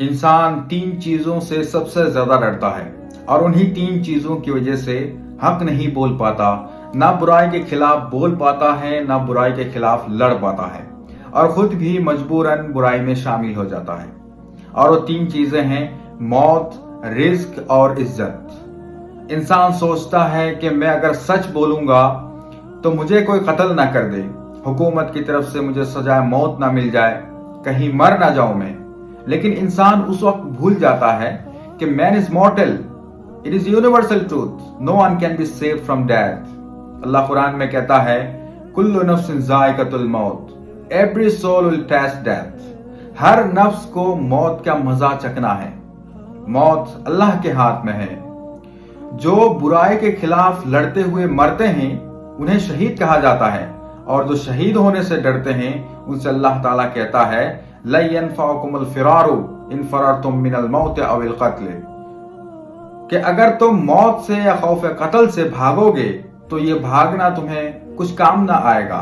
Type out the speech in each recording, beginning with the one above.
इंसान तीन चीजों से सबसे ज्यादा डरता है और उन्हीं तीन चीजों की वजह से हक नहीं बोल पाता, ना बुराई के खिलाफ बोल पाता है, ना बुराई के खिलाफ लड़ पाता है और खुद भी मजबूरन बुराई में शामिल हो जाता है। और वो तीन चीजें हैं मौत, रिस्क और इज्जत। इंसान सोचता है कि मैं अगर सच बोलूंगा तो मुझे कोई कत्ल ना कर दे, हुकूमत की तरफ से मुझे सजाए मौत ना मिल जाए, कहीं मर ना जाऊं मैं। लेकिन इंसान उस वक्त भूल जाता है कि man is mortal, it is universal truth, no one can be save from death. अल्लाह कुरान में कहता है कुल्लु नफ्सिन ज़ाइक़तुल मौत, every soul will test death. हर नफ्स को मौत का मजा चखना है। मौत अल्लाह के हाथ में है। जो बुराई के खिलाफ लड़ते हुए मरते हैं उन्हें शहीद कहा जाता है, और जो शहीद होने से डरते हैं उनसे अल्लाह ताला कहता है ला यनफअकुमुल फिरारु इन फररतुम मिनल मौत अविल क़त्ल, कि अगर तुम मौत से या खौफ कत्ल से भागोगे तो ये भागना तुम्हें कुछ काम ना आएगा।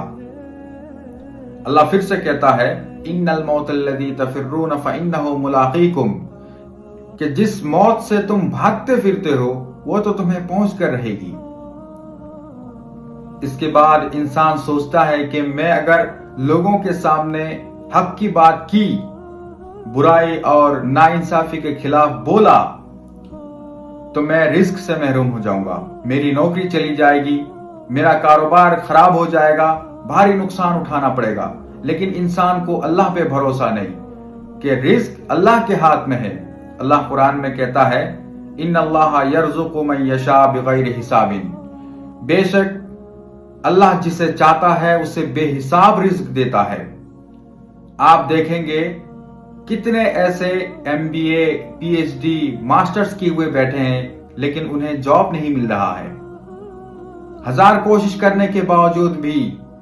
अल्लाह फिर से कहता है इन्नल मौतल्लज़ी तफिर्रून फ़इन्नहु मुलाक़ीकुम, कि जिस मौत से तुम भागते फिरते हो वो तो तुम्हें पहुंच कर रहेगी। इसके बाद इंसान सोचता है कि मैं अगर लोगों के सामने हक की बात की, बुराई और नाइंसाफी के खिलाफ बोला, तो मैं रिस्क से महरूम हो जाऊंगा, मेरी नौकरी चली जाएगी, मेरा कारोबार खराब हो जाएगा, भारी नुकसान उठाना पड़ेगा। लेकिन इंसान को अल्लाह पे भरोसा नहीं कि रिस्क अल्लाह के हाथ में है। अल्लाह कुरान में कहता है इन्नल्लाह यर्ज़ुक़ु मन यशा बिग़ैरि हिसाबिन, बेशक अल्लाह जिसे चाहता है उसे बेहिसाब रिज्क देता है। आप देखेंगे कितने ऐसे MBA, PhD, मास्टर्स किए हुए बैठे हैं लेकिन उन्हें जॉब नहीं मिल रहा है। हजार कोशिश करने के बावजूद भी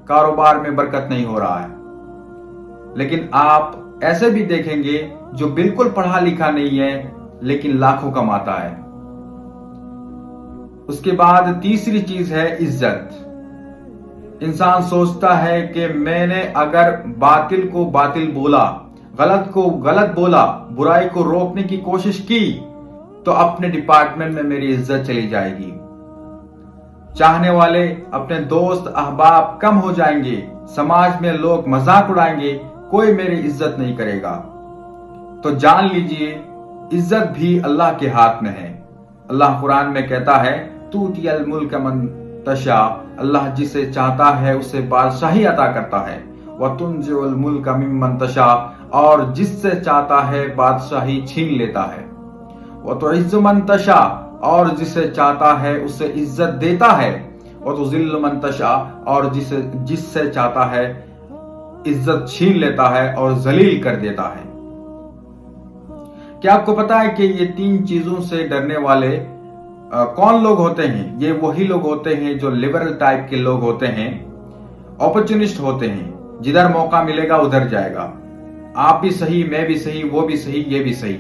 कारोबार में बरकत नहीं हो रहा है। लेकिन आप ऐसे भी देखेंगे जो बिल्कुल पढ़ा लिखा नहीं है लेकिन लाखों कमाता है। उसके बाद तीसरी चीज है इज्जत। इंसान सोचता है कि मैंने अगर बातिल को बातिल बोला, गलत को गलत बोला, बुराई को रोकने की कोशिश की तो अपने डिपार्टमेंट में मेरी इज्जत चली जाएगी, चाहने वाले, अपने दोस्त अहबाब कम हो जाएंगे, समाज में लोग मजाक उड़ाएंगे, कोई मेरी इज्जत नहीं करेगा। तो जान लीजिए इज्जत भी अल्लाह के हाथ में है। अल्लाह कुरान में कहता है तूतियल मुल्क मन तशा, अल्लाह जिसे चाहता है उसे बादशाही अता करता है, व तुनज़िउल मुल्क मिम्मन तशा, और जिससे चाहता है बादशाही छीन लेता है, व तुइज़्ज़ु मन तशा, और जिसे चाहता है उसे इज्जत देता है, व तुज़िल्लु मन तशा, और जिससे चाहता है इज्जत छीन लेता है और जलील कर देता है। क्या आपको पता है कि ये तीन चीजों से डरने वाले कौन लोग होते हैं? ये वही लोग होते हैं जो लिबरल टाइप के लोग होते हैं, अपॉर्चुनिस्ट होते हैं, जिधर मौका मिलेगा उधर जाएगा। आप भी सही, मैं भी सही, वो भी सही, ये भी सही।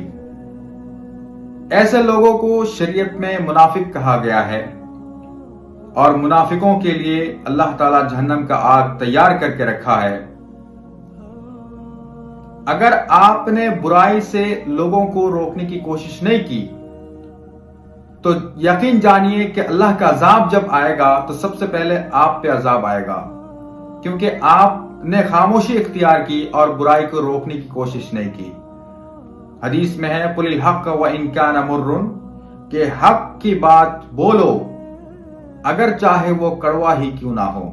ऐसे लोगों को शरीयत में मुनाफिक कहा गया है और मुनाफिकों के लिए अल्लाह ताला जहन्नम का आग तैयार करके रखा है। अगर आपने बुराई से लोगों को रोकने की कोशिश नहीं की तो यकीन जानिए कि अल्लाह का अजाब जब आएगा तो सबसे पहले आप पे अजाब आएगा, क्योंकि आपने खामोशी इख्तियार की और बुराई को रोकने की कोशिश नहीं की। हदीस में है कुलिल हक़ व इन कान मुर्रुन, कि हक की बात बोलो अगर चाहे वो कड़वा ही क्यों ना हो।